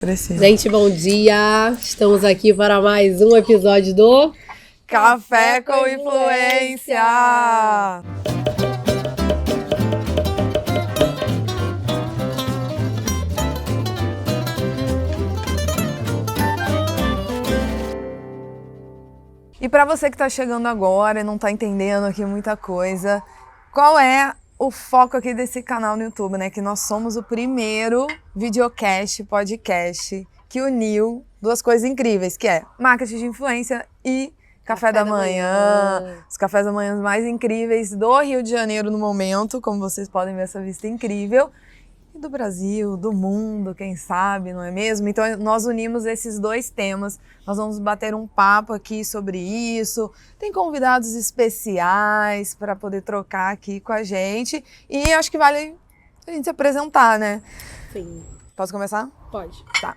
Precisa. Gente, bom dia! Estamos aqui para mais um episódio do Café com Influência! E para você que está chegando agora e não está entendendo aqui muita coisa, qual é o foco aqui desse canal no YouTube, né? Que nós somos o primeiro videocast, podcast que uniu duas coisas incríveis, que é marketing de influência e café da manhã. Os cafés da manhã mais incríveis do Rio de Janeiro no momento, como vocês podem ver essa vista incrível. E do Brasil, do mundo, quem sabe, não é mesmo? Então nós unimos esses dois temas, nós vamos bater um papo aqui sobre isso, tem convidados especiais para poder trocar aqui com a gente e acho que vale a gente se apresentar, né? Sim. Posso começar? Pode. Tá.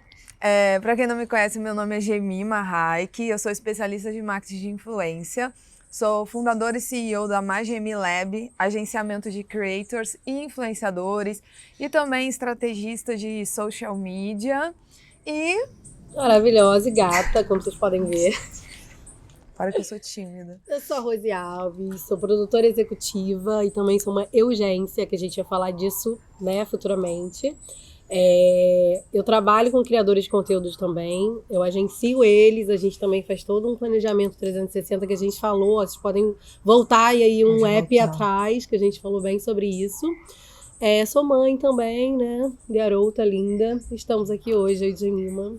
Para quem não me conhece, meu nome é Gemima Raik, eu sou especialista de marketing de influência. Sou fundadora e CEO da MyGemi Lab, agenciamento de creators e influenciadores e também estrategista de social media e... Maravilhosa e gata, como vocês podem ver. Para que eu sou tímida. Eu sou a Rose Alves, sou produtora executiva e também sou uma eugência, que a gente vai falar disso, né, futuramente. Eu trabalho com criadores de conteúdos também, eu agencio eles, a gente também faz todo um planejamento 360 que a gente falou, vocês podem voltar e aí um app atrás que a gente falou bem sobre isso. Sou mãe também, né, garota linda, estamos aqui hoje, eu e Gemima,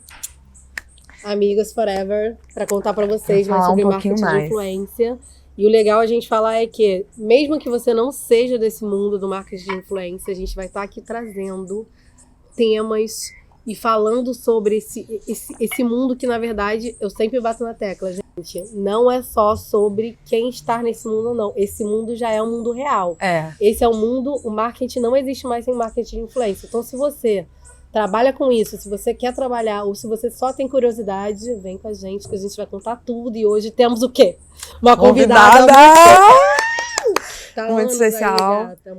amigas forever, para contar para vocês mais sobre marketing de influência. E o legal a gente falar é que, mesmo que você não seja desse mundo do marketing de influência, a gente vai estar aqui trazendo temas e falando sobre esse mundo que, na verdade, eu sempre bato na tecla, gente. Não é só sobre quem está nesse mundo, não. Esse mundo já é um mundo real. Esse é o mundo, o marketing não existe mais sem marketing de influência. Então, se você trabalha com isso, se você quer trabalhar ou se você só tem curiosidade, vem com a gente que a gente vai contar tudo. E hoje temos o quê? Uma convidada muito especial. Aí, gata,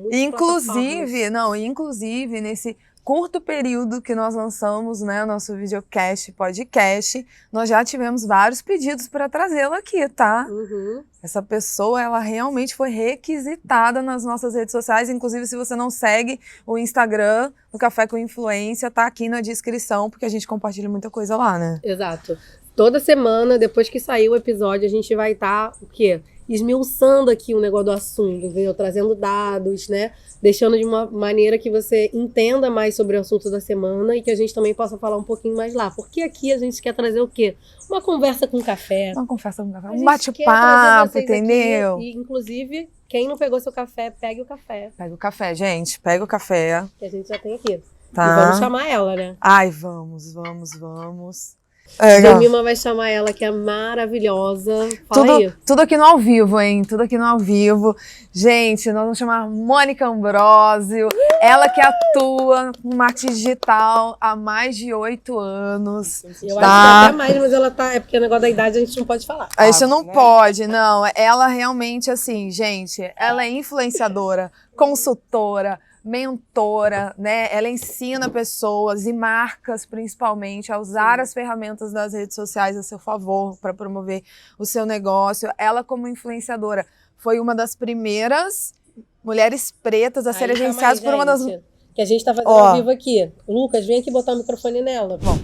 Inclusive, nesse curto período que nós lançamos, né, nosso videocast, podcast, nós já tivemos vários pedidos para trazê-la aqui, tá? Uhum. Essa pessoa, ela realmente foi requisitada nas nossas redes sociais, inclusive se você não segue o Instagram do Café com Influência, tá aqui na descrição, porque a gente compartilha muita coisa lá, né? Exato. Toda semana, depois que sair o episódio, a gente vai estar, o quê? Esmiuçando aqui o negócio do assunto, entendeu? Trazendo dados, né? Deixando de uma maneira que você entenda mais sobre o assunto da semana e que a gente também possa falar um pouquinho mais lá. Porque aqui a gente quer trazer o quê? Uma conversa com café. Um bate-papo, entendeu? E, inclusive, quem não pegou seu café, pegue o café. Pega o café, gente. Pega o café. Que a gente já tem aqui. Tá. E vamos chamar ela, né? Ai, vamos. Gemima vai chamar ela, que é maravilhosa. Fala aí. Tudo aqui no ao vivo, hein? Tudo aqui no ao vivo. Gente, nós vamos chamar Mônica Ambrosio. Ela que atua no marketing digital há mais de 8 anos. Eu acho que até mais, mas ela tá... É porque o negócio da idade a gente não pode falar. A gente não pode, não. Ela realmente, assim, gente, ela é influenciadora, consultora, mentora, né? Ela ensina pessoas e marcas, principalmente, a usar as ferramentas das redes sociais a seu favor para promover o seu negócio. Ela, como influenciadora, foi uma das primeiras mulheres pretas a serem agenciadas por uma das... Que a gente tá fazendo ao vivo aqui. Lucas, vem aqui botar o microfone nela. Bom,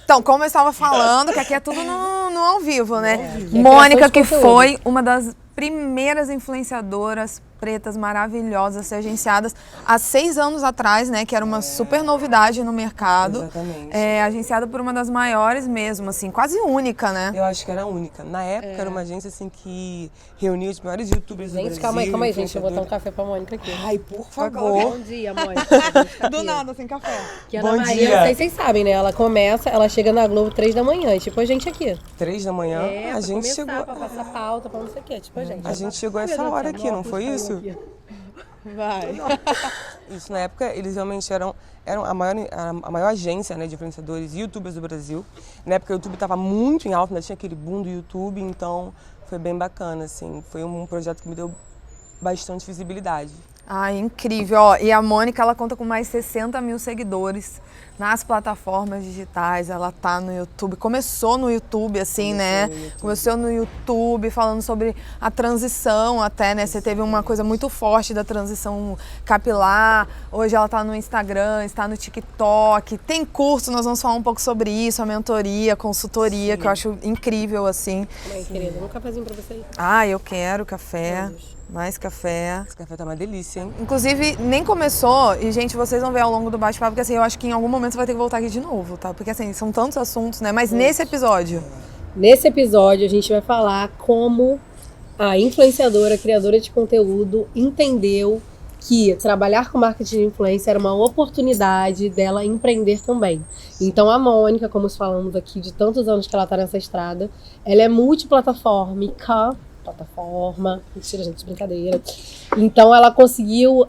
então, como eu estava falando, que aqui é tudo no ao vivo, né? Mônica, que foi uma das primeiras influenciadoras pretas maravilhosas a ser agenciadas há 6 anos atrás, né? Que era uma super novidade no mercado. Exatamente. Agenciada por uma das maiores mesmo, assim, quase única, né? Eu acho que era única. Na época era uma agência assim que reunia os maiores youtubers do Brasil. Gente, calma aí, gente. Deixa eu botar um café pra Mônica aqui. Ai, por favor. Bom dia, Mônica. Do nada, sem café. Que a Ana Maria, não sei se vocês sabem, né? Ela chega na Globo 3 da manhã, e tipo a gente aqui. 3 da manhã, a gente começar, chegou. Pra passar pauta, pra não sei o quê, tipo a gente. A gente chegou essa hora aqui, não foi isso? Vai. Isso, na época, eles realmente eram a maior agência, né, de influenciadores e youtubers do Brasil. Na época, o YouTube estava muito em alta, ainda tinha aquele boom do YouTube, então foi bem bacana, assim. Foi um projeto que me deu bastante visibilidade. Ai, incrível. Ó, e a Mônica, ela conta com mais 60 mil seguidores nas plataformas digitais. Ela tá no YouTube. Começou no YouTube, assim, né? Começou no YouTube, falando sobre a transição até, né? Você teve uma coisa muito forte da transição capilar. Hoje ela tá no Instagram, está no TikTok. Tem curso, nós vamos falar um pouco sobre isso, a mentoria, a consultoria, que eu acho incrível, assim. Mãe, querida, um cafezinho pra você aí. Ah, eu quero café. Mais café. Esse café tá uma delícia, hein? Inclusive, nem começou, e gente, vocês vão ver ao longo do bate-papo, porque assim, eu acho que em algum momento você vai ter que voltar aqui de novo, tá? Porque assim, são tantos assuntos, né? Mas nesse episódio... Nesse episódio, a gente vai falar como a influenciadora, criadora de conteúdo, entendeu que trabalhar com marketing de influência era uma oportunidade dela empreender também. Então, a Mônica, como falamos aqui de tantos anos que ela tá nessa estrada, ela é multiplataformica, mentira, gente, brincadeira. Então ela conseguiu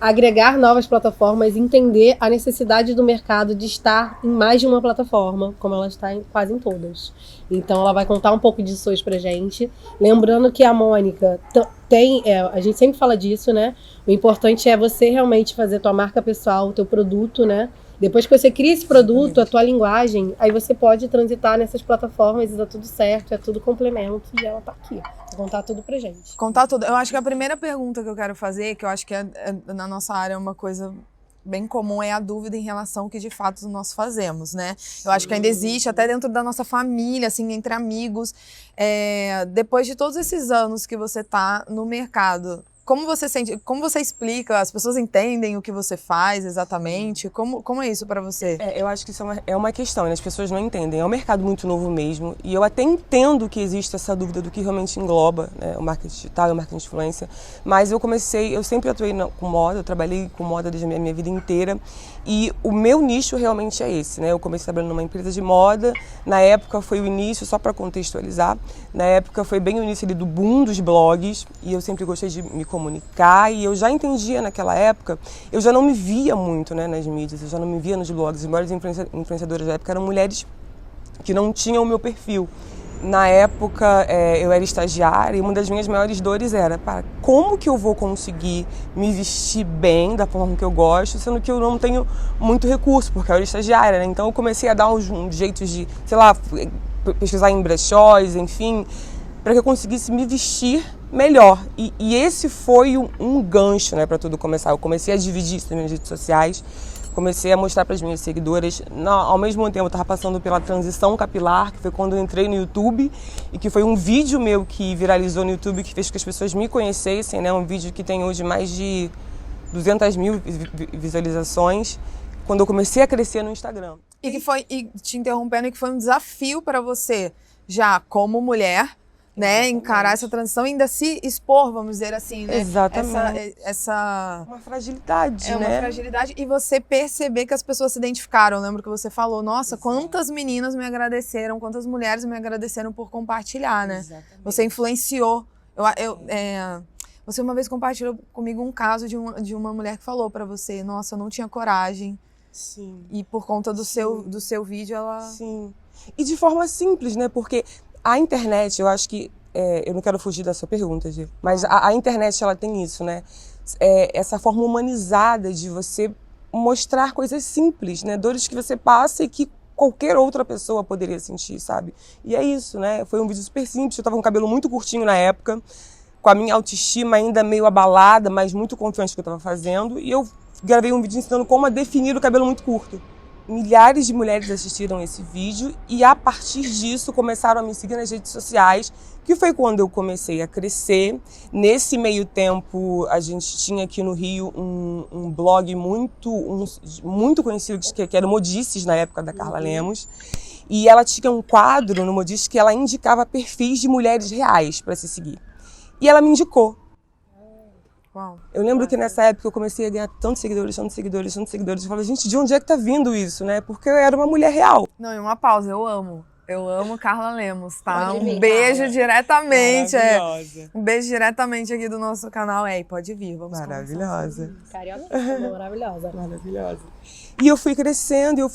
agregar novas plataformas, entender a necessidade do mercado de estar em mais de uma plataforma, como ela está quase em todas. Então ela vai contar um pouco disso hoje pra gente. Lembrando que a Mônica a gente sempre fala disso, né? O importante é você realmente fazer a tua marca pessoal, o teu produto, né? Depois que você cria esse produto, a tua linguagem, aí você pode transitar nessas plataformas e dá tudo certo, é tudo complemento e ela tá aqui. Vou contar tudo pra gente. Contar tudo. Eu acho que a primeira pergunta que eu quero fazer, que eu acho que na nossa área é uma coisa bem comum, é a dúvida em relação ao que de fato nós fazemos, né? Eu acho que ainda existe, até dentro da nossa família, assim, entre amigos. Depois de todos esses anos que você tá no mercado, como você sente, como você explica? As pessoas entendem o que você faz exatamente? Como é isso para você? Eu acho que isso é uma questão, né? As pessoas não entendem. É um mercado muito novo mesmo. E eu até entendo que existe essa dúvida do que realmente engloba, né, o marketing digital e o marketing de influência. Mas eu sempre atuei com moda, eu trabalhei com moda desde a minha vida inteira. E o meu nicho realmente é esse, né? Eu comecei trabalhando numa empresa de moda. Na época foi o início, só para contextualizar, na época foi bem o início ali do boom dos blogs. E eu sempre gostei de me comunicar, e eu já entendia naquela época, eu já não me via muito, né, nas mídias, eu já não me via nos blogs. As maiores influenciadoras da época eram mulheres que não tinham o meu perfil. Na época eu era estagiária e uma das minhas maiores dores era, como que eu vou conseguir me vestir bem da forma que eu gosto, sendo que eu não tenho muito recurso, porque eu era estagiária, né? Então eu comecei a dar uns jeitos de, sei lá, pesquisar em brechós, enfim, para que eu conseguisse me vestir melhor. E esse foi um gancho, né, para tudo começar. Eu comecei a dividir isso nas minhas redes sociais, comecei a mostrar para as minhas seguidoras. Ao mesmo tempo, eu estava passando pela transição capilar, que foi quando eu entrei no YouTube, e que foi um vídeo meu que viralizou no YouTube, que fez com que as pessoas me conhecessem, né? Um vídeo que tem hoje mais de 200 mil visualizações, quando eu comecei a crescer no Instagram. E te interrompendo, que foi um desafio para você, já como mulher, né, encarar essa transição e ainda se expor, vamos dizer assim, né? Exatamente. Uma fragilidade, né? Uma fragilidade, e você perceber que as pessoas se identificaram. Eu lembro que você falou, nossa, quantas meninas me agradeceram, quantas mulheres me agradeceram por compartilhar, né? Exatamente. Você influenciou. Você uma vez compartilhou comigo um caso de uma mulher que falou pra você, nossa, eu não tinha coragem. Sim. E por conta do seu vídeo, ela... Sim. E de forma simples, né? Porque a internet, eu acho que... eu não quero fugir da sua pergunta, Gi, mas a internet, ela tem isso, né? Essa forma humanizada de você mostrar coisas simples, né? Dores que você passa e que qualquer outra pessoa poderia sentir, sabe? E é isso, né? Foi um vídeo super simples. Eu tava com o cabelo muito curtinho na época, com a minha autoestima ainda meio abalada, mas muito confiante do que eu tava fazendo. E eu gravei um vídeo ensinando como a definir o cabelo muito curto. Milhares de mulheres assistiram esse vídeo e a partir disso começaram a me seguir nas redes sociais, que foi quando eu comecei a crescer. Nesse meio tempo, a gente tinha aqui no Rio um blog muito conhecido, que era o Modices, na época da Carla Lemos. E ela tinha um quadro no Modices que ela indicava perfis de mulheres reais para se seguir. E ela me indicou. Uau. Eu lembro que nessa época eu comecei a ganhar tantos seguidores. Eu falava, gente, de onde é que tá vindo isso, né? Porque eu era uma mulher real. Não, e uma pausa, eu amo. Eu amo Carla Lemos, tá? Pode Um vir, beijo Carla. diretamente. Maravilhosa. Um beijo diretamente aqui do nosso canal. Pode vir, vamos conversar. Maravilhosa. Carioca, maravilhosa. Maravilhosa. E eu fui crescendo,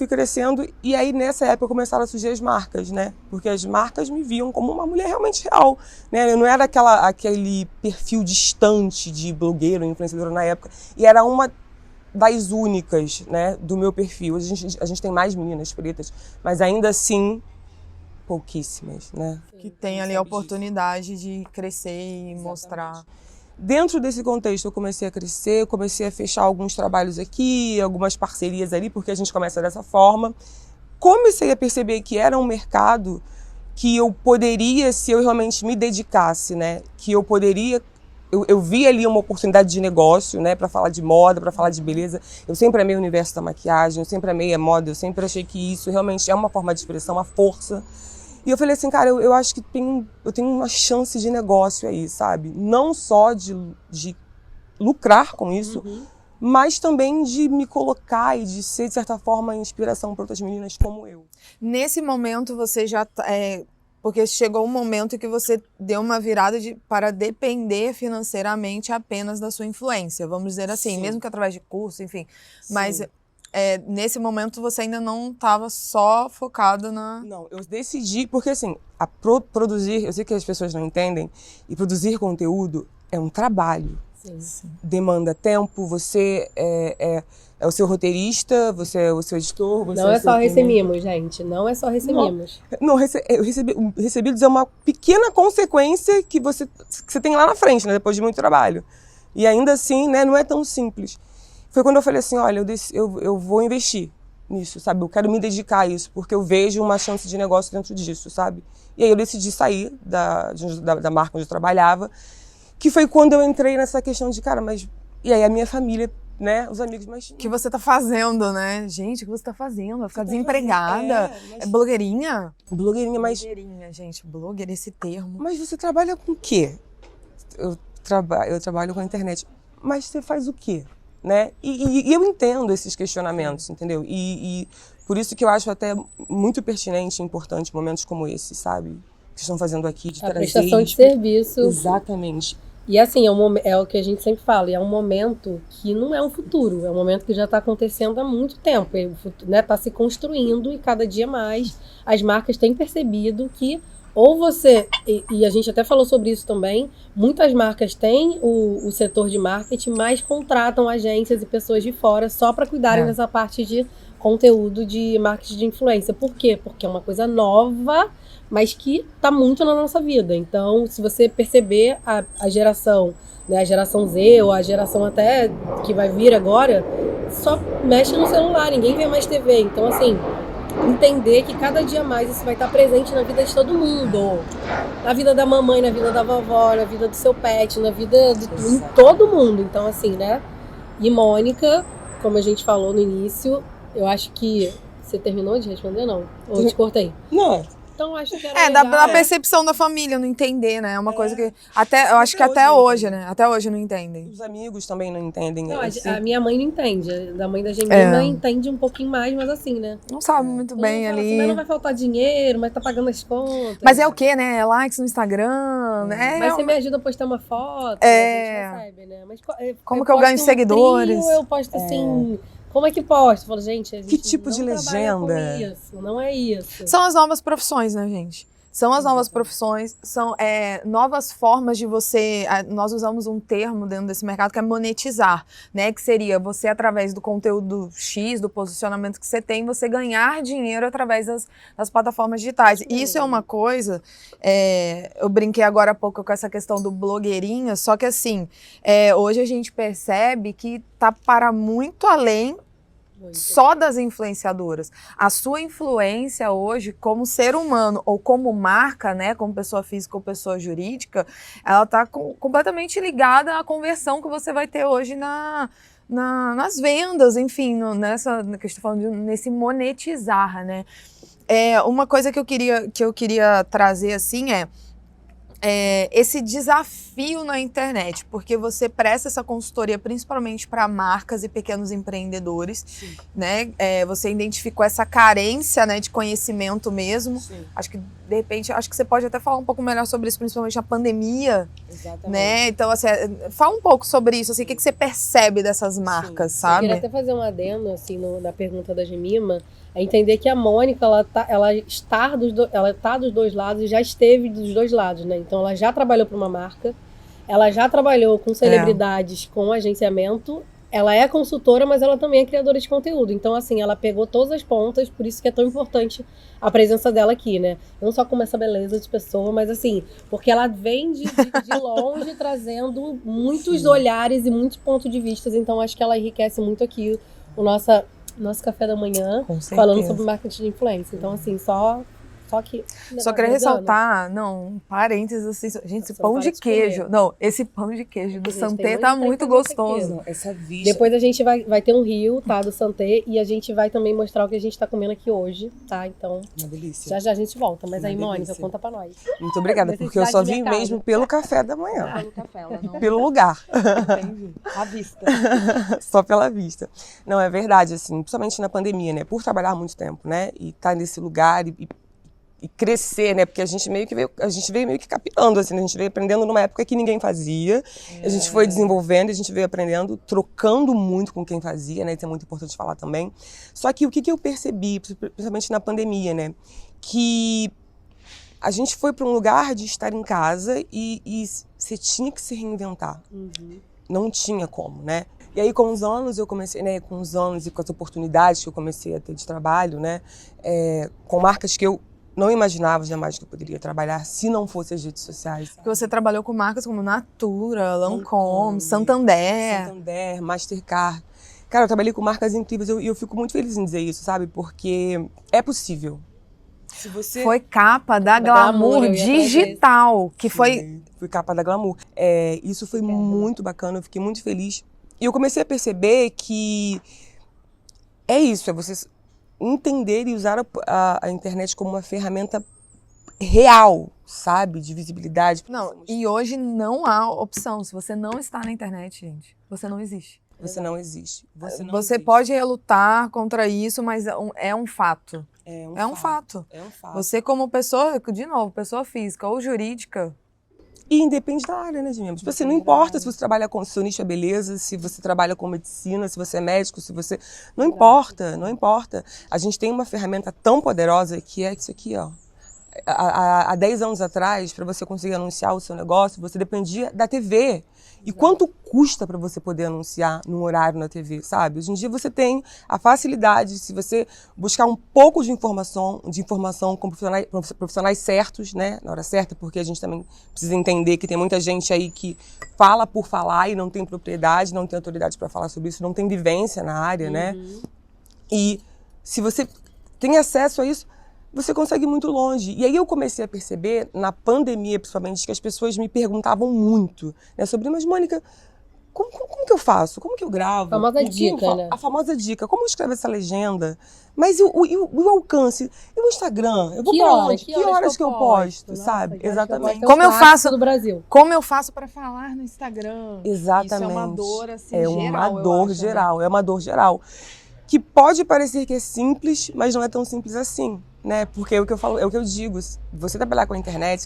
e aí nessa época começaram a surgir as marcas, né? Porque as marcas me viam como uma mulher realmente real, né? Eu não era aquele perfil distante de blogueiro, influenciadora na época, e era uma das únicas, né, do meu perfil. A gente tem mais meninas pretas, mas ainda assim, pouquíssimas, né? Que tem ali a oportunidade de crescer e mostrar. Dentro desse contexto, eu comecei a crescer, comecei a fechar alguns trabalhos aqui, algumas parcerias ali, porque a gente começa dessa forma. Comecei a perceber que era um mercado que eu poderia, se eu realmente me dedicasse, né, que eu poderia... Eu vi ali uma oportunidade de negócio, né, para falar de moda, para falar de beleza. Eu sempre amei o universo da maquiagem, eu sempre amei a moda, eu sempre achei que isso realmente é uma forma de expressão, uma força. E eu falei assim, cara, eu acho que eu tenho uma chance de negócio aí, sabe? Não só de lucrar com isso, mas também de me colocar e de ser, de certa forma, inspiração para outras meninas como eu. Nesse momento, você já... porque chegou um momento que você deu uma virada para depender financeiramente apenas da sua influência, vamos dizer assim, Sim. mesmo que através de curso, enfim. Sim. Mas nesse momento você ainda não estava só focada na... Não, eu decidi, porque assim, produzir, eu sei que as pessoas não entendem, e produzir conteúdo é um trabalho. Sim. Demanda tempo, você é o seu roteirista, você é o seu editor, você Não é é o seu só recebimos, gente. Não é só recebimos. Não, recebidos é uma pequena consequência que você tem lá na frente, né, depois de muito trabalho. E ainda assim, né, não é tão simples. Foi quando eu falei assim, olha, eu vou investir nisso, sabe? Eu quero me dedicar a isso, porque eu vejo uma chance de negócio dentro disso, sabe? E aí eu decidi sair da marca onde eu trabalhava, que foi quando eu entrei nessa questão de, cara, mas... E aí a minha família, né, os amigos, mas... O que você tá fazendo, né? Gente, o que você tá fazendo? Vai ficar desempregada? Mas... É blogueirinha? Blogueirinha, mas... Blogueirinha, gente. Blogueira, esse termo. Mas você trabalha com o quê? Eu trabalho com a internet. Mas você faz o quê? Né? E eu entendo esses questionamentos, entendeu? E por isso que eu acho até muito pertinente e importante momentos como esse, sabe? Que estão fazendo aqui, de A trazer prestação de isso. serviço. Exatamente. E assim, é o que a gente sempre fala, e é um momento que não é um futuro, é um momento que já está acontecendo há muito tempo, né? Tá se construindo e cada dia mais as marcas têm percebido que ou você, e a gente até falou sobre isso também, muitas marcas têm o setor de marketing, mas contratam agências e pessoas de fora só para cuidarem dessa parte de conteúdo de marketing de influência. Por quê? Porque é uma coisa nova, mas que está muito na nossa vida. Então, se você perceber a geração, né, a geração Z ou a geração até que vai vir agora, só mexe no celular, ninguém vê mais TV. Então, assim, entender que cada dia mais isso vai estar presente na vida de todo mundo. Na vida da mamãe, na vida da vovó, na vida do seu pet, na vida de todo mundo. Então, assim, né? E Mônica, como a gente falou no início, eu acho que... Você terminou de responder, não? Ou eu te cortei? Não, Então, acho que era legal. Da percepção da família, não entender, né? É uma coisa que eu acho que até hoje, né? Até hoje não entendem. os amigos também não entendem. Não, assim. a minha mãe não entende. A mãe da Gemina entende um pouquinho mais, mas assim, né? Não sabe muito bem Fala ali. assim, mas não vai faltar dinheiro, mas tá pagando as contas. Mas é o quê, né? É likes no Instagram, né? Mas você me ajuda a postar uma foto, a gente recebe, né? Mas, como que eu ganho posto seguidores? Trio, eu posto assim... Como é que posto? Eu falo, gente, a gente Que tipo de não trabalha com legenda? isso, não é isso. São as novas profissões, né, gente? São as novas profissões, são novas formas de você... Nós usamos um termo dentro desse mercado que é monetizar, né? Que seria você, através do conteúdo X, do posicionamento que você tem, você ganhar dinheiro através das plataformas digitais. E isso é uma coisa... eu brinquei agora há pouco com essa questão do blogueirinha, só que assim, hoje a gente percebe que tá para muito além só das influenciadoras. A sua influência hoje, como ser humano ou como marca, né, como pessoa física ou pessoa jurídica, ela está completamente ligada à conversão que você vai ter hoje nas vendas, enfim, que eu estou falando nesse monetizar, né? Uma coisa que eu queria trazer assim esse desafio na internet, porque você presta essa consultoria principalmente para marcas e pequenos empreendedores, Sim. né? Você identificou essa carência, né, de conhecimento mesmo. Sim. Acho que, de repente, você pode até falar um pouco melhor sobre isso, principalmente na pandemia. Exatamente. Né? Então, assim, fala um pouco sobre isso, assim, o que você percebe dessas marcas, Sim. sabe? Eu queria até fazer um adendo, assim, na pergunta da Gemima, é entender que a Mônica, ela tá dos dois lados e já esteve dos dois lados, né? Então, ela já trabalhou para uma marca, ela já trabalhou com celebridades, com agenciamento, ela é consultora, mas ela também é criadora de conteúdo. Então, assim, ela pegou todas as pontas, por isso que é tão importante a presença dela aqui, né? Não só como essa beleza de pessoa, mas assim, porque ela vem de longe trazendo muitos olhares e muitos pontos de vista. Então, acho que ela enriquece muito aqui o nosso café da manhã, falando sobre marketing de influência. Então, assim, só que... Só queria ressaltar, um parênteses assim, gente, esse pão de queijo. Não, esse pão de queijo do Santé tá muito gostoso. Essa vista. Depois a gente vai ter um reel, tá, do Santé, e a gente vai também mostrar o que a gente tá comendo aqui hoje, tá? Então, uma delícia. Já a gente volta. Mas aí, delícia. Mônica, conta pra nós. Muito obrigada, porque eu só vim mesmo pelo café da manhã. Pelo café, ela não... Pelo lugar. Entendi. À vista. Só pela vista. Não, é verdade, assim, principalmente na pandemia, né? Por trabalhar há muito tempo, né? E estar nesse lugar e crescer, né? Porque a gente veio meio que capitando, assim, né? A gente veio aprendendo numa época que ninguém fazia. A gente foi desenvolvendo, a gente veio aprendendo, trocando muito com quem fazia, né? Isso é muito importante falar também. Só que o que eu percebi, principalmente na pandemia, né? Que a gente foi para um lugar de estar em casa e você tinha que se reinventar. Uhum. Não tinha como, né? E aí, com os anos, eu comecei, né? Com os anos e com as oportunidades que eu comecei a ter de trabalho, né? Com marcas que eu não imaginava jamais que eu poderia trabalhar se não fosse as redes sociais. Porque você trabalhou com marcas como Natura, Lancôme, Santander, Mastercard. Cara, eu trabalhei com marcas incríveis e eu fico muito feliz em dizer isso, sabe? Porque é possível. Se você... Foi capa da Glamour digital, que foi... Fui capa da Glamour. Isso foi muito bacana, eu fiquei muito feliz. E eu comecei a perceber que é isso, é você entender e usar a internet como uma ferramenta real, sabe? De visibilidade. Não, e hoje não há opção. Se você não está na internet, gente, você não existe. Você não existe. Você pode relutar contra isso, mas é um fato. É um fato. Você como pessoa, de novo, pessoa física ou jurídica... E independe da área, né, Gemima? Tipo assim, não importa se você trabalha com seu nicho é beleza, se você trabalha com medicina, se você é médico, se você... Não importa, não importa. A gente tem uma ferramenta tão poderosa que é isso aqui, ó. Há 10 anos atrás, para você conseguir anunciar o seu negócio, você dependia da TV. E quanto custa para você poder anunciar num horário na TV, sabe? Hoje em dia você tem a facilidade, se você buscar um pouco de informação com profissionais certos, né? Na hora certa, porque a gente também precisa entender que tem muita gente aí que fala por falar e não tem propriedade, não tem autoridade para falar sobre isso, não tem vivência na área, né? E se você tem acesso a isso, você consegue ir muito longe. E aí eu comecei a perceber, na pandemia principalmente, que as pessoas me perguntavam muito, né, sobre, mas Mônica, como que eu faço? Como que eu gravo? A famosa dica, né? A famosa dica. Como eu escrevo essa legenda? Mas o alcance? E o Instagram? Eu vou pra onde? Que horas que eu posto? Nossa, sabe? Exatamente. Como eu faço do Brasil? Como eu faço para falar no Instagram? Exatamente. Isso é uma dor, assim, é geral, uma dor eu acho, geral. Né? É uma dor geral. Que pode parecer que é simples, mas não é tão simples assim. Né? Porque é o que eu falo, é o que eu digo. Você trabalhar com a internet,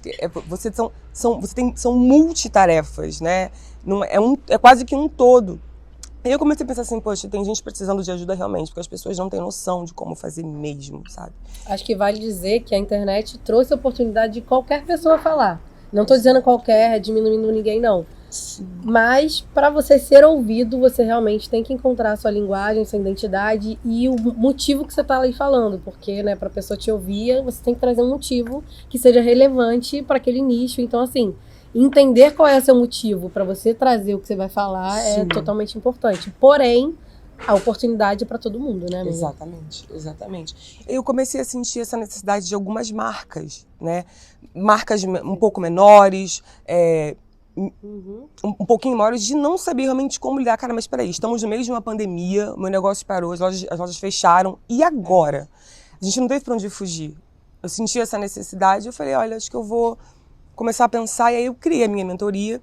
são multitarefas, né? Não, é quase que um todo. E eu comecei a pensar assim, poxa, tem gente precisando de ajuda realmente, porque as pessoas não têm noção de como fazer mesmo, sabe? Acho que vale dizer que a internet trouxe a oportunidade de qualquer pessoa falar. Não estou dizendo qualquer, diminuindo ninguém, não. Mas para você ser ouvido, você realmente tem que encontrar a sua linguagem, sua identidade e o motivo que você está ali falando, porque, né, para a pessoa te ouvir, você tem que trazer um motivo que seja relevante para aquele nicho. Então, assim, entender qual é o seu motivo para você trazer o que você vai falar é totalmente importante. Porém, a oportunidade é para todo mundo, né, amiga? Exatamente. Eu comecei a sentir essa necessidade de algumas marcas, né? Marcas um pouco menores, um pouquinho maiores, de não saber realmente como lidar. Cara, mas peraí, estamos no meio de uma pandemia, meu negócio parou, as lojas fecharam, e agora? A gente não teve pra onde fugir. Eu senti essa necessidade, eu falei, olha, acho que eu vou começar a pensar, e aí eu criei a minha mentoria,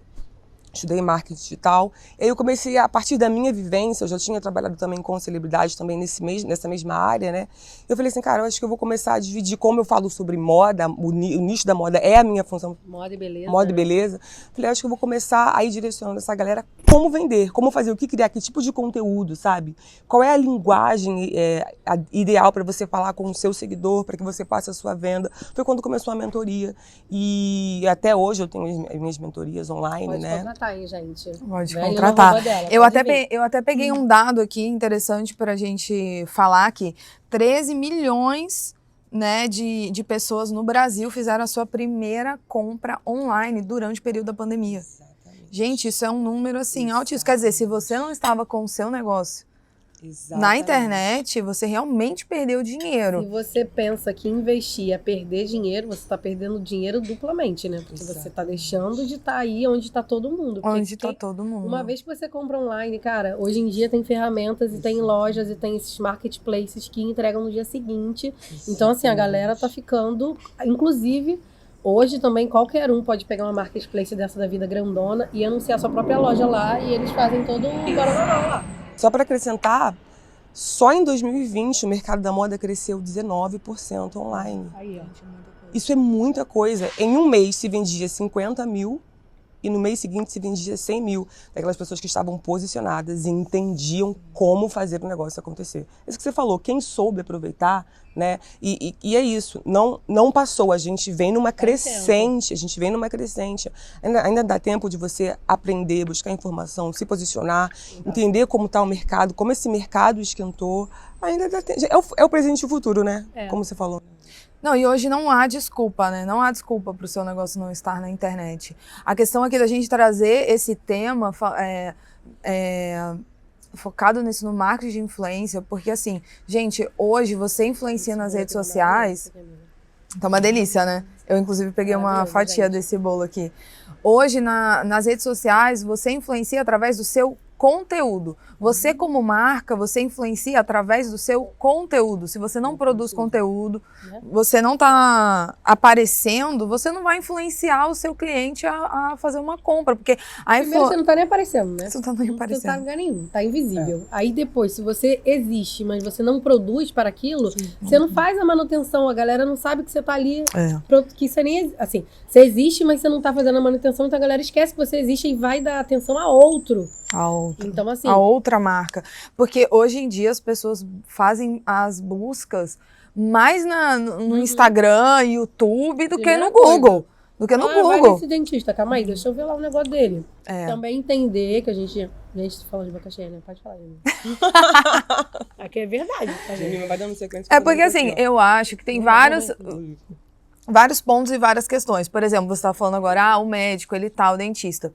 estudei marketing digital, e aí eu comecei, a partir da minha vivência, eu já tinha trabalhado também com celebridade, também nessa mesma área, né? Eu falei assim, cara, eu acho que eu vou começar a dividir, como eu falo sobre moda, o nicho da moda é a minha função. Moda e beleza. Moda e beleza. Falei, acho que eu vou começar a ir direcionando essa galera como vender, como fazer, o que criar, que tipo de conteúdo, sabe? Qual é a linguagem ideal para você falar com o seu seguidor, para que você passe a sua venda. Foi quando começou a mentoria. E até hoje eu tenho as minhas mentorias online, Pode né? contratar aí, gente. Pode Velho contratar. no dela, Eu pode até, vir. eu até peguei um dado aqui interessante para a gente falar aqui. 13 milhões, né, de pessoas no Brasil fizeram a sua primeira compra online durante o período da pandemia. Exatamente. Gente, isso é um número assim altíssimo. Quer dizer, se você não estava com o seu negócio Exatamente. na internet, você realmente perdeu dinheiro. Se você pensa que investir é perder dinheiro, você está perdendo dinheiro duplamente, né? Porque você está deixando de estar aí onde está todo mundo. Porque Onde está todo mundo. uma vez que você compra online, cara, hoje em dia tem ferramentas e tem lojas e tem esses marketplaces que entregam no dia seguinte. Então, assim, a galera tá ficando... Inclusive, hoje também qualquer um pode pegar uma marketplace dessa da vida grandona e anunciar sua própria loja lá e eles fazem todo o Guaraná lá. Só para acrescentar, só em 2020 o mercado da moda cresceu 19% online. Aí, ó. Isso é muita coisa. Em um mês se vendia 50 mil e no mês seguinte se vendia 100 mil. Daquelas pessoas que estavam posicionadas e entendiam como fazer o negócio acontecer. Isso que você falou, quem soube aproveitar, né? E é isso, não passou, a gente vem numa crescente, Ainda dá tempo de você aprender, buscar informação, se posicionar, entender como está o mercado, como esse mercado esquentou. Ainda dá tempo. É o presente e o futuro, né? Como você falou. Não, e hoje não há desculpa, né? Não há desculpa para o seu negócio não estar na internet. A questão aqui da gente trazer esse tema focado nisso, no marketing de influência, porque assim, gente, hoje você influencia nas redes sociais, tá uma delícia, né? Eu inclusive peguei uma fatia desse bolo aqui. Hoje nas redes sociais você influencia através do seu conteúdo. Você como marca, você influencia através do seu conteúdo. Se você não produz conteúdo, você não está aparecendo, você não vai influenciar o seu cliente a fazer uma compra, porque primeiro você não está nem aparecendo, né? Você não está nem aparecendo. Você não está em lugar nenhum, está invisível. Aí depois, se você existe, mas você não produz para aquilo, você não faz a manutenção, a galera não sabe que você está ali, que você nem, assim, você existe, mas você não está fazendo a manutenção, então a galera esquece que você existe e vai dar atenção a outro. Então, assim, a outra marca. Porque hoje em dia as pessoas fazem as buscas mais no Instagram, YouTube, do que no Google. Do que no Google. Vai nesse dentista, calma aí, deixa eu ver lá o negócio dele. Também entender que a gente falando de boca cheia, né? Pode falar, gente. Aqui é verdade. Tá, gente? Vai dando sequência. É porque assim, eu acho que tem vários pontos e várias questões. Por exemplo, você estava falando agora, o médico, ele tá, o dentista.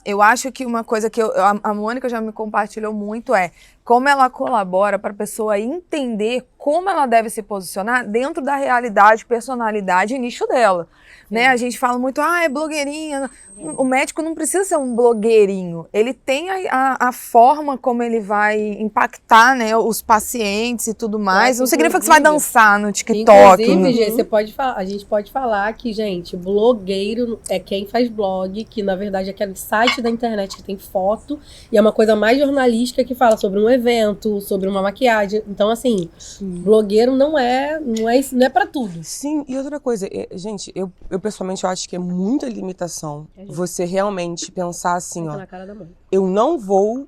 Eu acho que uma coisa que a Mônica já me compartilhou muito é como ela colabora para a pessoa entender como ela deve se posicionar dentro da realidade, personalidade e nicho dela. Né? A gente fala muito, é blogueirinha. O médico não precisa ser um blogueirinho. Ele tem a forma como ele vai impactar, né, os pacientes e tudo mais. Não significa que você vai dançar no TikTok. Inclusive, a gente pode falar que, gente, blogueiro é quem faz blog, que na verdade é aquele site da internet que tem foto e é uma coisa mais jornalística que fala sobre um evento, sobre uma maquiagem. Então, assim, blogueiro não é pra tudo. Sim, e outra coisa, gente, eu pessoalmente eu acho que é muita limitação você realmente pensar assim, ó, eu não vou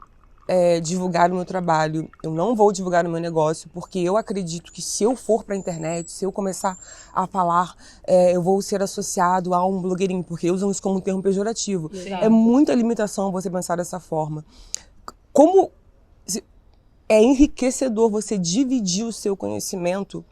divulgar o meu trabalho, eu não vou divulgar o meu negócio, porque eu acredito que se eu for pra internet, se eu começar a falar, eu vou ser associado a um blogueirinho, porque usam isso como um termo pejorativo. Exato. É muita limitação você pensar dessa forma. Como é enriquecedor você dividir o seu conhecimento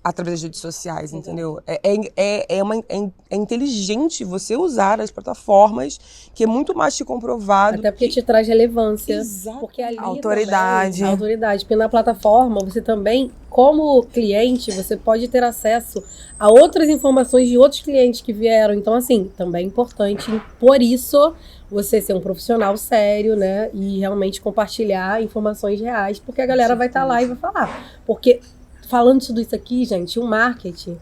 através das redes sociais, entendeu? É inteligente você usar as plataformas, que é muito mais te comprovado. Até porque te traz relevância. Exato. Porque ali autoridade. Autoridade. Porque na plataforma, você também, como cliente, você pode ter acesso a outras informações de outros clientes que vieram. Então, assim, também é importante, por isso, você ser um profissional sério, né? E realmente compartilhar informações reais, porque a galera vai estar lá e vai falar. Porque falando tudo isso aqui, gente, o marketing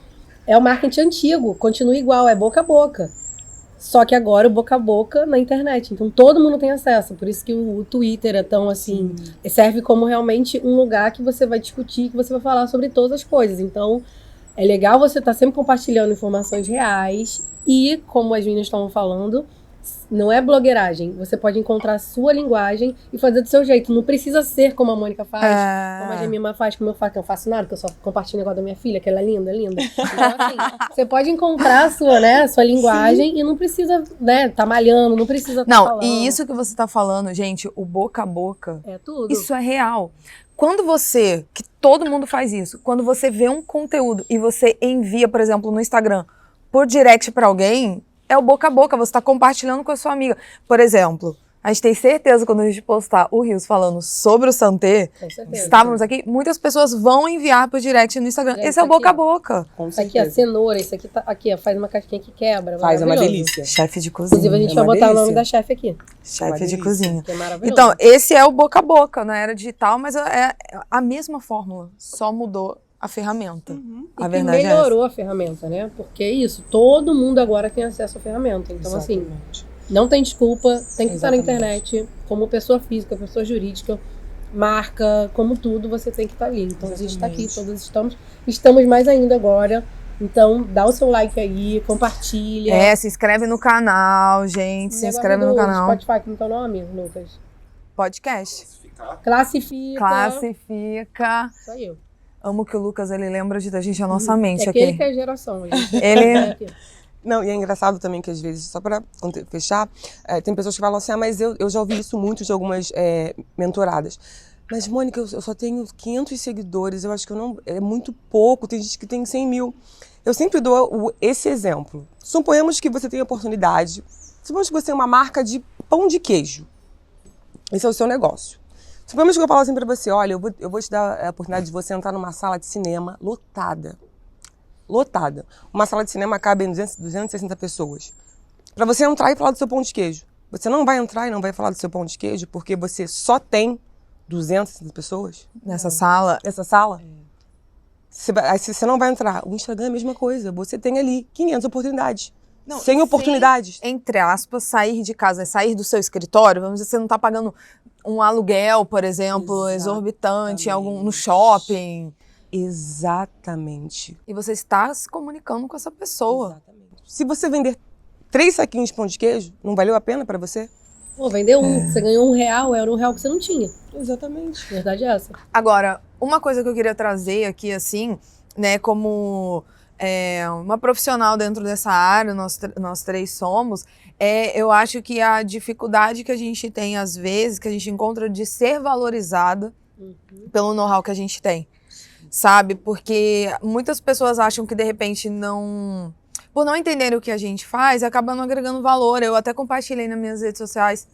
É o marketing antigo, continua igual, é boca a boca. Só que agora o boca a boca na internet. Então todo mundo tem acesso. Por isso que o Twitter é tão assim. Serve como realmente um lugar que você vai discutir, que você vai falar sobre todas as coisas. Então é legal você estar sempre compartilhando informações reais. E, como as meninas estavam falando, não é blogueiragem. Você pode encontrar a sua linguagem e fazer do seu jeito. Não precisa ser como a Mônica faz, como a Jemima faz, como eu faço, que eu faço nada, que eu só compartilho o negócio da minha filha, que ela é linda, linda. Então, assim, você pode encontrar a sua, né, a sua linguagem e não precisa, né, tá malhando, não precisa tá falando. E isso que você tá falando, gente, o boca a boca, é tudo. Isso é real. Quando você, que todo mundo faz isso, quando você vê um conteúdo e você envia, por exemplo, no Instagram, por direct pra alguém, é o boca a boca, você tá compartilhando com a sua amiga. Por exemplo, a gente tem certeza quando a gente postar o Rios falando sobre o Santé, estávamos aqui, muitas pessoas vão enviar por direct no Instagram. Esse é o boca a boca. Isso aqui é cenoura, isso aqui tá aqui, ó, faz uma casquinha que quebra. Faz, é uma delícia. Chefe de cozinha. Inclusive a gente vai botar o nome da chefe aqui. Chefe de cozinha. Que é maravilhoso. Então, esse é o boca a boca na era digital, mas é a mesma fórmula, só mudou a ferramenta. A E que verdade melhorou a ferramenta, né? Porque é isso, todo mundo agora tem acesso à ferramenta. Então, assim, não tem desculpa, tem que estar na internet, como pessoa física, pessoa jurídica, marca, como tudo, você tem que estar ali. Então, a gente está aqui, todos estamos mais ainda agora. Então, dá o seu like aí, compartilha. Se inscreve no canal, gente, se inscreve no canal. Spotify, como é o nome, Lucas? Podcast. Classifica. Isso aí. Amo que o Lucas, ele lembra de a gente, a nossa mente aquele aqui. que é a geração. Ele... Não, e é engraçado também que às vezes, só para fechar, tem pessoas que falam assim, mas eu já ouvi isso muito de algumas mentoradas. Mas, Mônica, eu só tenho 500 seguidores, eu acho que é muito pouco, tem gente que tem 100 mil. Eu sempre dou esse exemplo. Suponhamos que você tem a oportunidade, suponhamos que você tem uma marca de pão de queijo. Esse é o seu negócio. Suponhamos que eu falo assim pra você, olha, eu vou te dar a oportunidade de você entrar numa sala de cinema lotada. Lotada. Uma sala de cinema cabe em 260 pessoas. Pra você entrar e falar do seu pão de queijo. Você não vai entrar e não vai falar do seu pão de queijo porque você só tem 260 pessoas? Nessa sala? Nessa sala? Aí você não vai entrar. O Instagram é a mesma coisa. Você tem ali 500 oportunidades. Não, 100 oportunidades. Entre aspas, sair de casa, sair do seu escritório, vamos dizer, você não está pagando um aluguel, por exemplo, exorbitante no shopping. Exatamente. E você está se comunicando com essa pessoa. Exatamente. Se você vender 3 saquinhos de pão de queijo, não valeu a pena para você? Pô, vendeu você ganhou R$1, era R$1 que você não tinha. Exatamente. A verdade é essa. Agora, uma coisa que eu queria trazer aqui, assim, né, como uma profissional dentro dessa área, nós três somos, eu acho que a dificuldade que a gente tem, às vezes, que a gente encontra de ser valorizada pelo know-how que a gente tem, sabe? Porque muitas pessoas acham que, de repente, por não entenderem o que a gente faz, acaba não agregando valor. Eu até compartilhei nas minhas redes sociais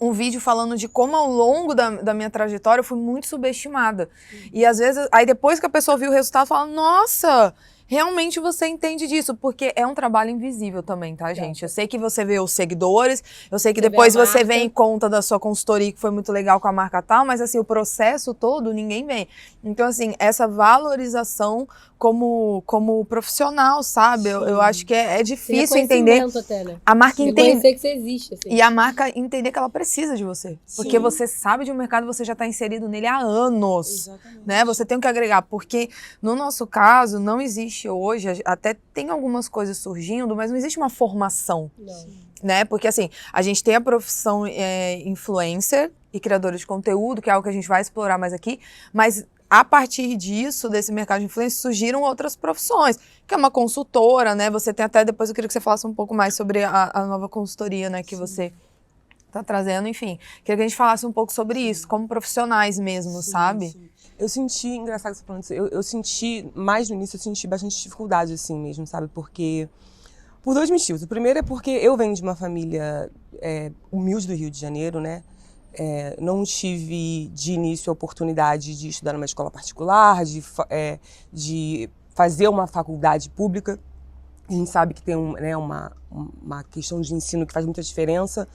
um vídeo falando de como ao longo da minha trajetória eu fui muito subestimada. E às vezes, aí depois que a pessoa viu o resultado, fala, nossa, realmente você entende disso, porque é um trabalho invisível também, tá, gente? Eu sei que você vê os seguidores, eu sei que depois você vem em conta da sua consultoria, que foi muito legal com a marca tal, mas assim, o processo todo, ninguém vê. Então, assim, essa valorização como profissional, sabe? Eu acho que é difícil entender. Até, né? A marca entender que você existe. Assim. E a marca entender que ela precisa de você. Porque você sabe de um mercado, você já está inserido nele há anos. Exatamente. Né? Você tem que agregar. Porque, no nosso caso, não existe hoje, até tem algumas coisas surgindo, mas não existe uma formação. Não. Né? Porque, assim, a gente tem a profissão influencer e criadora de conteúdo, que é algo que a gente vai explorar mais aqui, mas a partir disso, desse mercado de influência, surgiram outras profissões, que é uma consultora, né? Você tem até, depois eu queria que você falasse um pouco mais sobre a nova consultoria, né? Que você tá trazendo, enfim. Queria que a gente falasse um pouco sobre isso, como profissionais mesmo, sabe? Sim. Eu senti, engraçado você falando isso, eu senti, mais no início, eu senti bastante dificuldade, assim mesmo, sabe? Porque, por 2 motivos. O primeiro é porque eu venho de uma família humilde do Rio de Janeiro, né? Não tive de início a oportunidade de estudar numa escola particular, de fazer uma faculdade pública. A gente sabe que tem uma questão de ensino que faz muita diferença.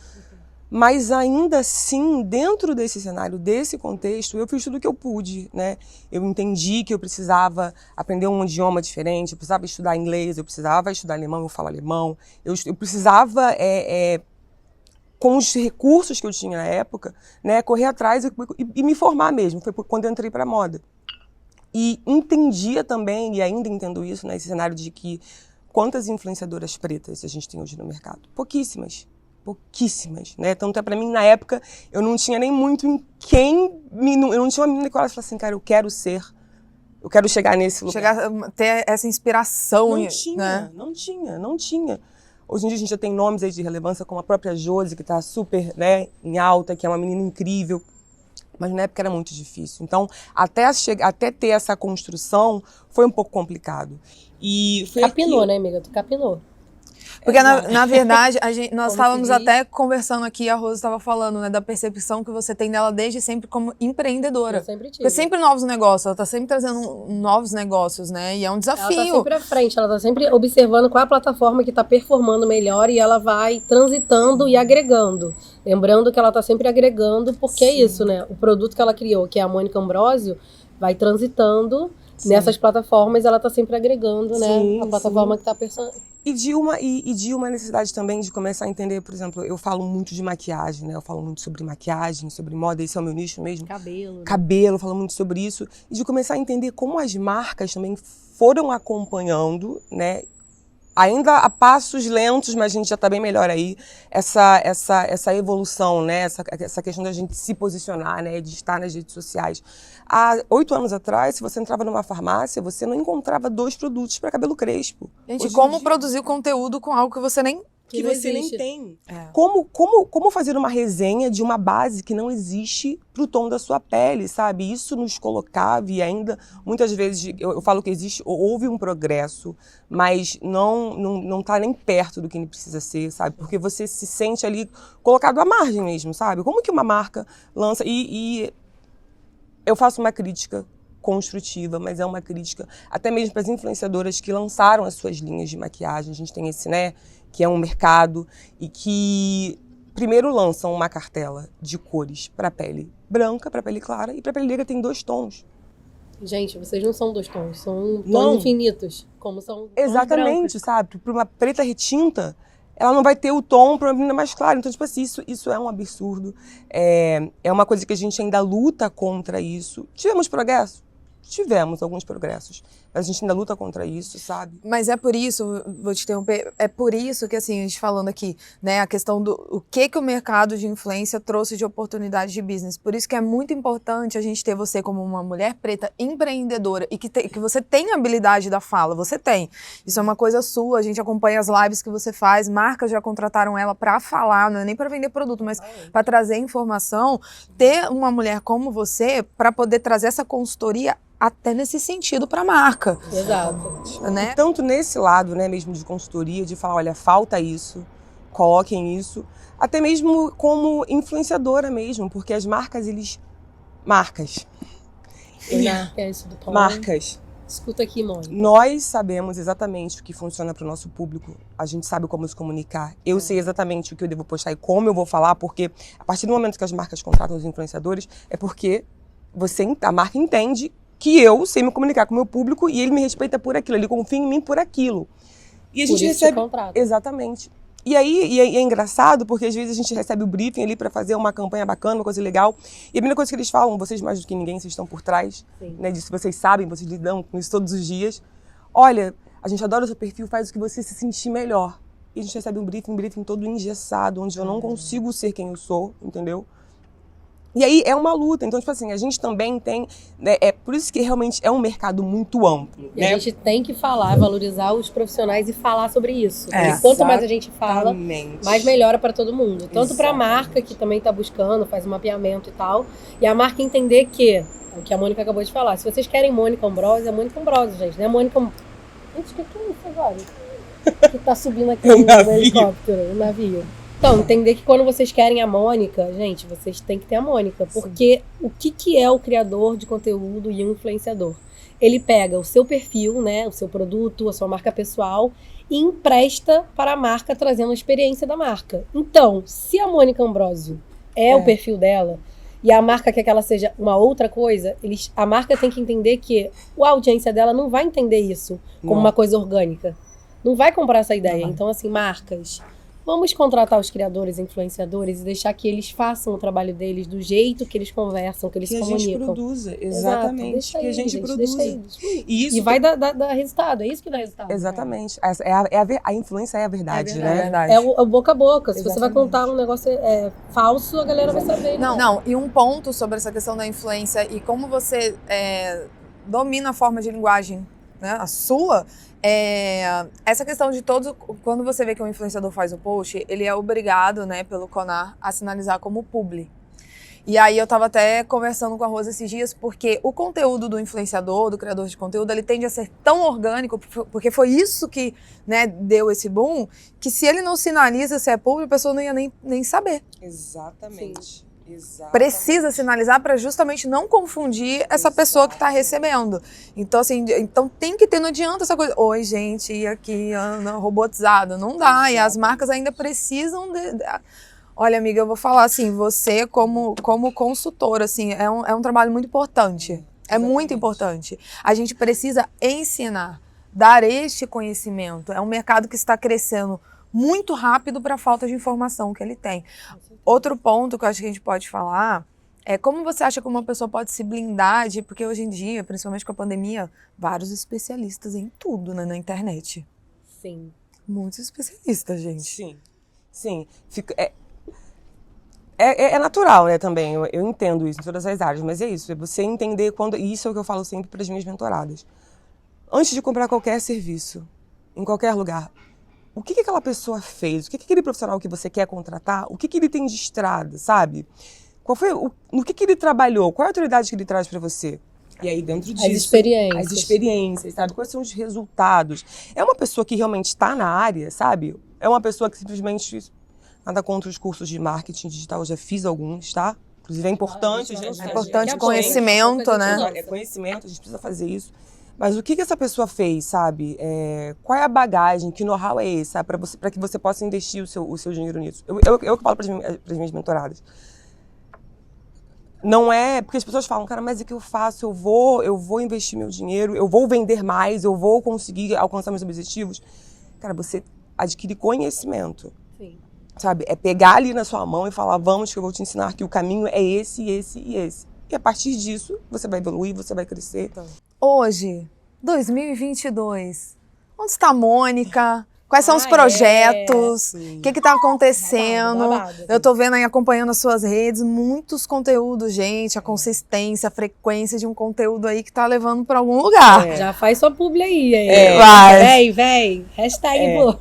Mas ainda assim, dentro desse cenário, desse contexto, eu fiz tudo o que eu pude, né? Eu entendi que eu precisava aprender um idioma diferente, eu precisava estudar inglês, eu precisava estudar alemão, eu falo alemão, eu precisava, com os recursos que eu tinha na época, né, correr atrás e me formar mesmo. Foi quando eu entrei para a moda. E entendia também, e ainda entendo isso, nesse cenário de que quantas influenciadoras pretas a gente tem hoje no mercado? Pouquíssimas, né? Tanto é para mim, na época, eu não tinha nem muito em quem... Eu não tinha uma menina que olha e fala assim, cara, eu quero chegar nesse lugar. Chegar, ter essa inspiração, não tinha, né? Não tinha. Hoje em dia a gente já tem nomes aí de relevância, como a própria Josi, que está super, né, em alta, que é uma menina incrível. Mas na época era muito difícil. Então, até ter essa construção, foi um pouco complicado. E foi capinou, né, amiga? Tu capinou. Porque, na verdade, nós estávamos se diz? até conversando aqui, a Rosa estava falando, né, da percepção que você tem dela desde sempre como empreendedora. Eu sempre tive. Porque sempre novos negócios, ela está sempre trazendo novos negócios, né? E é um desafio. Ela tá sempre à frente, ela tá sempre observando qual é a plataforma que tá performando melhor e ela vai transitando e agregando. Lembrando que ela tá sempre agregando, porque é isso, né? O produto que ela criou, que é a Mônica Ambrosio, vai transitando nessas plataformas, ela tá sempre agregando, né? A plataforma que tá E de uma necessidade também de começar a entender, por exemplo, eu falo muito de maquiagem, né? Eu falo muito sobre maquiagem, sobre moda, esse é o meu nicho mesmo. Cabelo. Cabelo, falo muito sobre isso. E de começar a entender como as marcas também foram acompanhando, né? Ainda a passos lentos, mas a gente já está bem melhor aí, essa evolução, né? Essa questão da gente se posicionar, né? De estar nas redes sociais. Há 8 anos atrás, se você entrava numa farmácia, você não encontrava 2 produtos para cabelo crespo. Gente, como produzir conteúdo com algo que você nem... Que você nem tem. É. Como fazer uma resenha de uma base que não existe pro tom da sua pele, sabe? Isso nos colocava e ainda, muitas vezes, eu falo que houve um progresso, mas não tá nem perto do que ele precisa ser, sabe? Porque você se sente ali colocado à margem mesmo, sabe? Como que uma marca lança... E eu faço uma crítica construtiva, mas é uma crítica até mesmo para as influenciadoras que lançaram as suas linhas de maquiagem. A gente tem esse, né, que é um mercado e que primeiro lançam uma cartela de cores para pele branca, para pele clara e para pele negra tem 2 tons. Gente, vocês não são 2 tons, são tons infinitos, como são exatamente, sabe? Para uma preta retinta, ela não vai ter o tom para uma menina mais clara. Então, tipo assim, isso é um absurdo. É uma coisa que a gente ainda luta contra isso. Tivemos progresso? Tivemos alguns progressos, mas a gente ainda luta contra isso, sabe? Mas é por isso, vou te interromper, é por isso que, assim, a gente falando aqui, né, a questão do o que o mercado de influência trouxe de oportunidade de business. Por isso que é muito importante a gente ter você como uma mulher preta empreendedora e que você tem a habilidade da fala, você tem. Isso é uma coisa sua, a gente acompanha as lives que você faz, marcas já contrataram ela para falar, não é nem para vender produto, mas para trazer informação. Ter uma mulher como você para poder trazer essa consultoria até nesse sentido para a marca. Exato. Né? Tanto nesse lado, né, mesmo de consultoria, de falar, olha, falta isso, coloquem isso, até mesmo como influenciadora mesmo, porque as marcas, Marcas. Escuta aqui, Mônica. Nós sabemos exatamente o que funciona para o nosso público, a gente sabe como se comunicar. Eu sei exatamente o que eu devo postar e como eu vou falar, porque a partir do momento que as marcas contratam os influenciadores, é porque a marca entende que eu sei me comunicar com o meu público e ele me respeita por aquilo, ele confia em mim por aquilo. E a gente recebe... Exatamente. E aí é engraçado, porque às vezes a gente recebe o briefing ali para fazer uma campanha bacana, uma coisa legal, e a primeira coisa que eles falam, vocês mais do que ninguém, vocês estão por trás, né, disso, vocês sabem, vocês lidam com isso todos os dias. Olha, a gente adora o seu perfil, faz o que você se sentir melhor. E a gente recebe um briefing todo engessado, onde eu não consigo ser quem eu sou, entendeu? E aí é uma luta, então, tipo assim, a gente também tem, né, por isso que realmente é um mercado muito amplo. E né? a gente tem que falar, valorizar os profissionais e falar sobre isso. E quanto mais a gente fala, mais melhora para todo mundo. Tanto para a marca, que também está buscando, faz um mapeamento e tal, e a marca entender que, o que a Mônica acabou de falar, se vocês querem Mônica Ambrosio, é Mônica Ambrosio, gente, né? Mônica... Gente, o que é isso agora? Que tá subindo aqui no helicóptero, no navio. Então, entender que quando vocês querem a Mônica, gente, vocês têm que ter a Mônica. Porque o que é o criador de conteúdo e o influenciador? Ele pega o seu perfil, né, o seu produto, a sua marca pessoal e empresta para a marca, trazendo a experiência da marca. Então, se a Mônica Ambrosio o perfil dela e a marca quer que ela seja uma outra coisa, a marca tem que entender que a audiência dela não vai entender isso como uma coisa orgânica. Não vai comprar essa ideia. Então, assim, marcas, vamos contratar os criadores, influenciadores e deixar que eles façam o trabalho deles do jeito que eles conversam, que eles comunicam. Que a gente produza, exatamente. Exato, que a gente produza. E vai dar resultado, é isso que dá resultado. Exatamente. A influência é a verdade, né? É verdade. É o boca a boca. Se Exatamente. você vai contar um negócio falso, a galera vai saber. Não, e um ponto sobre essa questão da influência e como você domina a forma de linguagem, né, a sua, essa questão de todos, quando você vê que um influenciador faz o post, ele é obrigado, né, pelo CONAR a sinalizar como publi. E aí eu tava até conversando com a Rosa esses dias, porque o conteúdo do influenciador, do criador de conteúdo, ele tende a ser tão orgânico, porque foi isso que, né, deu esse boom, que se ele não sinaliza se é publi, a pessoa não ia nem saber. Exatamente. Exatamente. Precisa sinalizar para justamente não confundir essa pessoa que está recebendo. Então, assim, tem que ter, não adianta essa coisa. Oi, gente, e aqui, robotizado. Não dá. Exatamente. E as marcas ainda precisam Olha, amiga, eu vou falar assim, você como consultora, assim, é um trabalho muito importante. É muito importante. A gente precisa ensinar, dar este conhecimento. É um mercado que está crescendo muito rápido para a falta de informação que ele tem. Outro ponto que eu acho que a gente pode falar é como você acha que uma pessoa pode se blindar porque hoje em dia, principalmente com a pandemia, vários especialistas em tudo, né, na internet. Sim. Muitos especialistas, gente. Sim. É natural, né, também. Eu entendo isso em todas as áreas, mas é isso. É você entender quando... E isso é o que eu falo sempre para as minhas mentoradas. Antes de comprar qualquer serviço, em qualquer lugar, o que aquela pessoa fez? O que aquele profissional que você quer contratar, o que ele tem de estrada, sabe? No que ele trabalhou? Qual é a autoridade que ele traz para você? E aí, dentro disso... As experiências, sabe? Quais são os resultados? É uma pessoa que realmente está na área, sabe? É uma pessoa que simplesmente... Nada contra os cursos de marketing digital, eu já fiz alguns, tá? Inclusive é importante a gente... É importante conhecimento, né? É conhecimento, a gente precisa fazer isso. Mas o que essa pessoa fez, sabe? Qual é a bagagem? Que know-how é esse, sabe? Para que você possa investir o seu dinheiro nisso. Eu falo para as minhas mentoradas. Não é... Porque as pessoas falam, cara, mas o que eu faço? Eu vou investir meu dinheiro, eu vou vender mais, eu vou conseguir alcançar meus objetivos. Cara, você adquire conhecimento. Sim. Sabe? É pegar ali na sua mão e falar, vamos que eu vou te ensinar que o caminho é esse, esse e esse. E a partir disso, você vai evoluir, você vai crescer. Então. Hoje, 2022, onde está a Mônica? Quais são os projetos? O que está acontecendo? Babado. Eu tô vendo aí, acompanhando as suas redes, muitos conteúdos, gente, a consistência, a frequência de um conteúdo aí que tá levando para algum lugar. Já faz sua publi aí. Vai. Véi. Hashtag pô.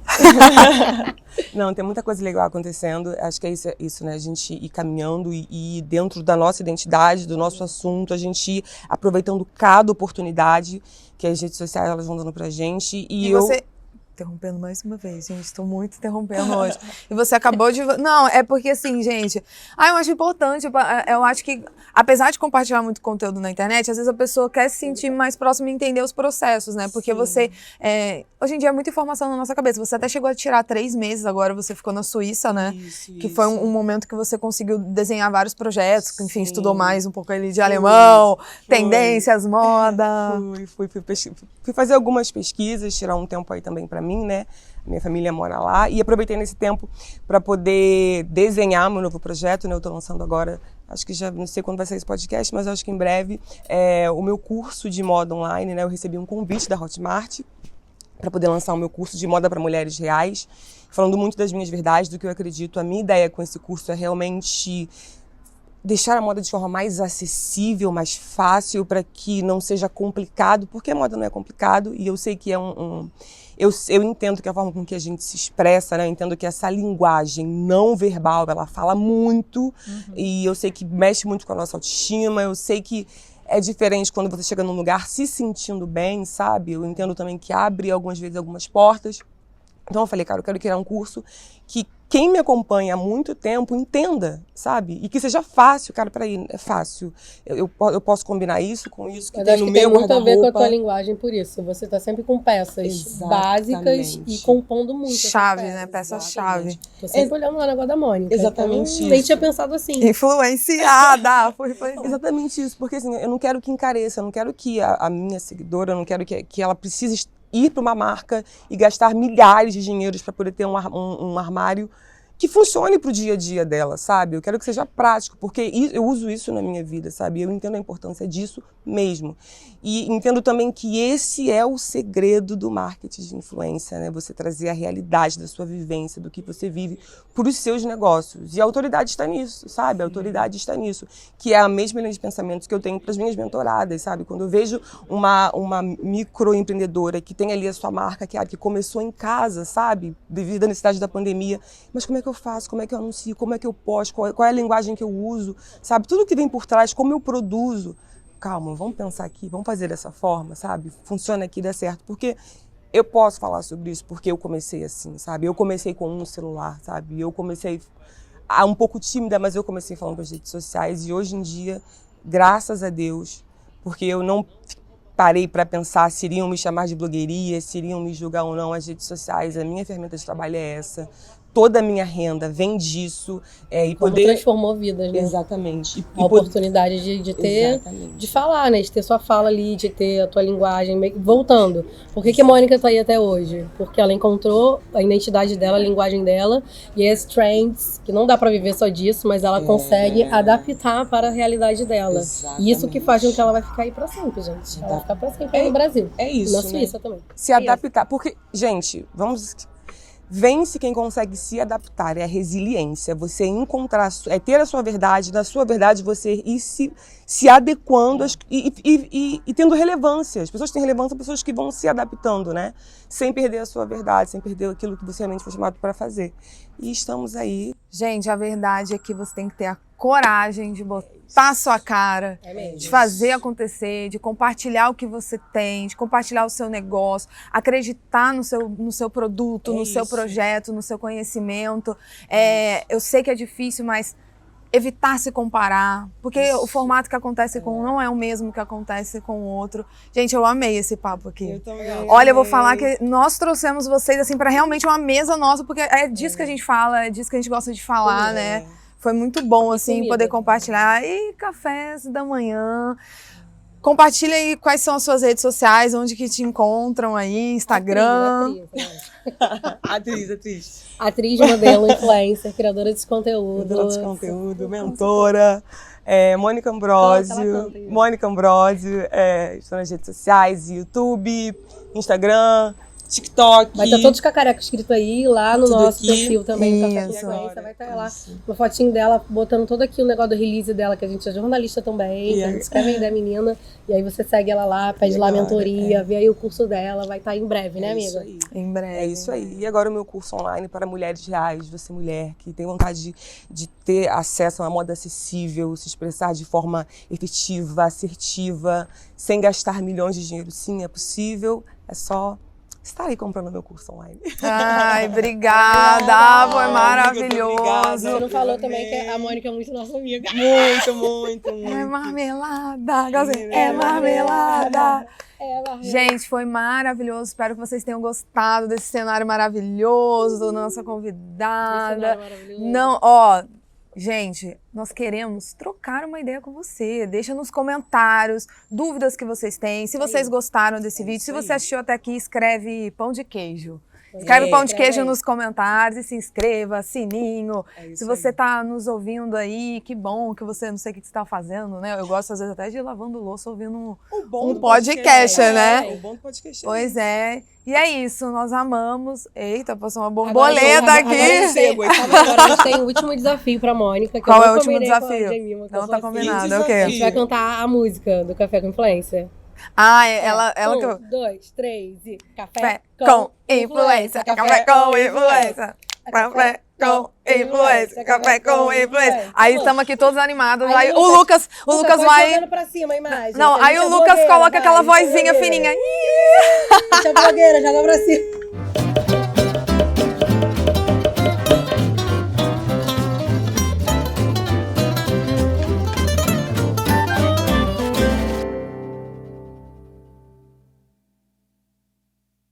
Não, tem muita coisa legal acontecendo. Acho que é isso, né? A gente ir caminhando e dentro da nossa identidade, do nosso assunto, a gente ir aproveitando cada oportunidade que as redes sociais elas vão dando pra gente. E você... Interrompendo mais uma vez, gente, estou muito interrompendo hoje. E você acabou de... Não, é porque assim, gente, eu acho importante, eu acho que, apesar de compartilhar muito conteúdo na internet, às vezes a pessoa quer se sentir mais próxima e entender os processos, né? Porque você, hoje em dia é muita informação na nossa cabeça, você até chegou a tirar 3 meses, agora você ficou na Suíça, né? Que foi um momento que você conseguiu desenhar vários projetos, enfim, estudou mais um pouco ali de alemão, tendências, moda. Fui fazer algumas pesquisas, tirar um tempo aí também pra mim, né? Minha família mora lá e aproveitei nesse tempo para poder desenhar meu novo projeto, né? Eu tô lançando agora, acho que já não sei quando vai sair esse podcast, mas acho que em breve, o meu curso de moda online, né? Eu recebi um convite da Hotmart para poder lançar o meu curso de moda para mulheres reais, falando muito das minhas verdades, do que eu acredito. A minha ideia com esse curso é realmente deixar a moda de forma mais acessível, mais fácil, para que não seja complicado, porque a moda não é complicado, e eu sei que é eu entendo que a forma com que a gente se expressa, né? Eu entendo que essa linguagem não verbal, ela fala muito, e eu sei que mexe muito com a nossa autoestima, eu sei que é diferente quando você chega num lugar se sentindo bem, sabe? Eu entendo também que abre algumas vezes algumas portas. Então eu falei, cara, eu quero criar um curso que quem me acompanha há muito tempo entenda, sabe? E que seja fácil, cara, peraí, é fácil. Eu posso combinar isso com isso que Eu tem acho no que tem meu muito a ver com a guarda-roupa. tua linguagem por isso. Você tá sempre com peças Exatamente. básicas e compondo muito. essas Chave, peças. né? Peça-chave. Tô sempre olhando lá na negócio da Mônica. Exatamente então, isso. Nem tinha pensado assim. Influenciada! Foi influenciada. Exatamente isso, porque assim, eu não quero que encareça, eu não quero que a minha seguidora, eu não quero que ela precise ir para uma marca e gastar milhares de dinheiros para poder ter um armário que funcione pro dia a dia dela, sabe? Eu quero que seja prático, porque eu uso isso na minha vida, sabe? Eu entendo a importância disso mesmo. E entendo também que esse é o segredo do marketing de influência, né? Você trazer a realidade da sua vivência, do que você vive, para os seus negócios. E a autoridade está nisso, sabe? A autoridade está nisso, que é a mesma linha de pensamentos que eu tenho para as minhas mentoradas, sabe? Quando eu vejo uma microempreendedora que tem ali a sua marca, que começou em casa, sabe? Devido à necessidade da pandemia, mas como é que eu faço? Como é que eu anuncio? Como é que eu posto? Qual é a linguagem que eu uso? Sabe? Tudo que vem por trás, como eu produzo. Calma, vamos pensar aqui, vamos fazer dessa forma, sabe? Funciona aqui, dá certo. Porque eu posso falar sobre isso porque eu comecei assim, sabe? Eu comecei com um celular, sabe? Eu comecei um pouco tímida, mas eu comecei falando pelas redes sociais. E hoje em dia, graças a Deus, porque eu não parei para pensar se iriam me chamar de blogueiria, se iriam me julgar ou não, as redes sociais, a minha ferramenta de trabalho é essa. Toda a minha renda vem disso. E Como poder... transformou vidas, né? Exatamente. A oportunidade de ter, Exatamente. de falar, né? De ter sua fala ali, de ter a tua linguagem. Voltando, por que a Mônica tá aí até hoje? Porque ela encontrou a identidade dela, a linguagem dela, e as trends, que não dá pra viver só disso, mas ela consegue adaptar para a realidade dela. Exatamente. E isso que faz com que ela vai ficar aí pra sempre, gente. Ela vai ficar pra sempre aí no Brasil. É isso, na Suíça, né? Também. Se adaptar. Porque, gente, vence quem consegue se adaptar, é a resiliência, você encontrar, é ter a sua verdade, na sua verdade você ir se adequando e tendo relevância. As pessoas têm relevância, pessoas que vão se adaptando, né? Sem perder a sua verdade, sem perder aquilo que você realmente foi chamado para fazer. E estamos aí. Gente, a verdade é que você tem que ter a coragem de botar a sua cara, de fazer acontecer, de compartilhar o que você tem, de compartilhar o seu negócio, acreditar no seu produto, no seu projeto, no seu conhecimento. Eu sei que é difícil, mas evitar se comparar, porque o formato que acontece com um não é o mesmo que acontece com o outro. Gente, eu amei esse papo aqui. Eu também. Olha, eu vou falar que nós trouxemos vocês assim para realmente uma mesa nossa, porque é disso que a gente fala, é disso que a gente gosta de falar, né? Foi muito bom, assim, poder compartilhar. E cafés da manhã. Compartilha aí quais são as suas redes sociais, onde que te encontram aí, Instagram. Atriz. Atriz, modelo, influencer, criadora de conteúdo. Criadora de conteúdo, mentora. Mônica Ambrosio. Mônica Ambrosio. Estou nas redes sociais, YouTube, Instagram, TikTok. Vai estar todos os cacarecos escrito aí, lá no Tudo nosso aqui. perfil também. do Café com Isso. Influência. Vai estar lá uma fotinho dela, botando todo aqui o negócio do release dela, que a gente é jornalista também, que a gente escreve da menina. E aí você segue ela lá, pede lá a mentoria, vê aí o curso dela, vai estar em breve, né, amiga? Isso aí. Em breve. É isso aí. E agora o meu curso online para mulheres reais, você mulher que tem vontade de ter acesso a uma moda acessível, se expressar de forma efetiva, assertiva, sem gastar milhões de dinheiro. Sim, é possível, é só estar aí comprando meu curso online. Ai, obrigada, foi maravilhoso. Você não falou também que a Mônica é muito nossa amiga. Muito. É marmelada, é marmelada. Gente, foi maravilhoso. Espero que vocês tenham gostado desse cenário maravilhoso, da nossa convidada. Não, gente, nós queremos trocar uma ideia com você. Deixa nos comentários dúvidas que vocês têm. Se vocês gostaram desse vídeo, se você assistiu até aqui, escreve pão de queijo. Escreve pão de queijo nos comentários e se inscreva, sininho. Se você tá nos ouvindo aí, que bom que você, não sei o que você tá fazendo, né? Eu gosto às vezes até de ir lavando louça ouvindo um podcast, né? O bom do podcast. Pois é. E é isso, nós amamos. Eita, passou uma borboleta aqui. Agora a gente tem o último desafio pra Mônica. Qual é o último desafio? Não tá combinado, é o quê? A gente vai cantar a música do Café com Influência. Ela que... 1, 2, 3 e... Café com influência, café com influência. Café com influência, café com influência. Aí estamos aqui todos animados. Aí o Lucas vai... jogando pra cima a imagem. Não, aí o Lucas coloca aquela vozinha fininha. Deixa a blogueira, joga pra cima.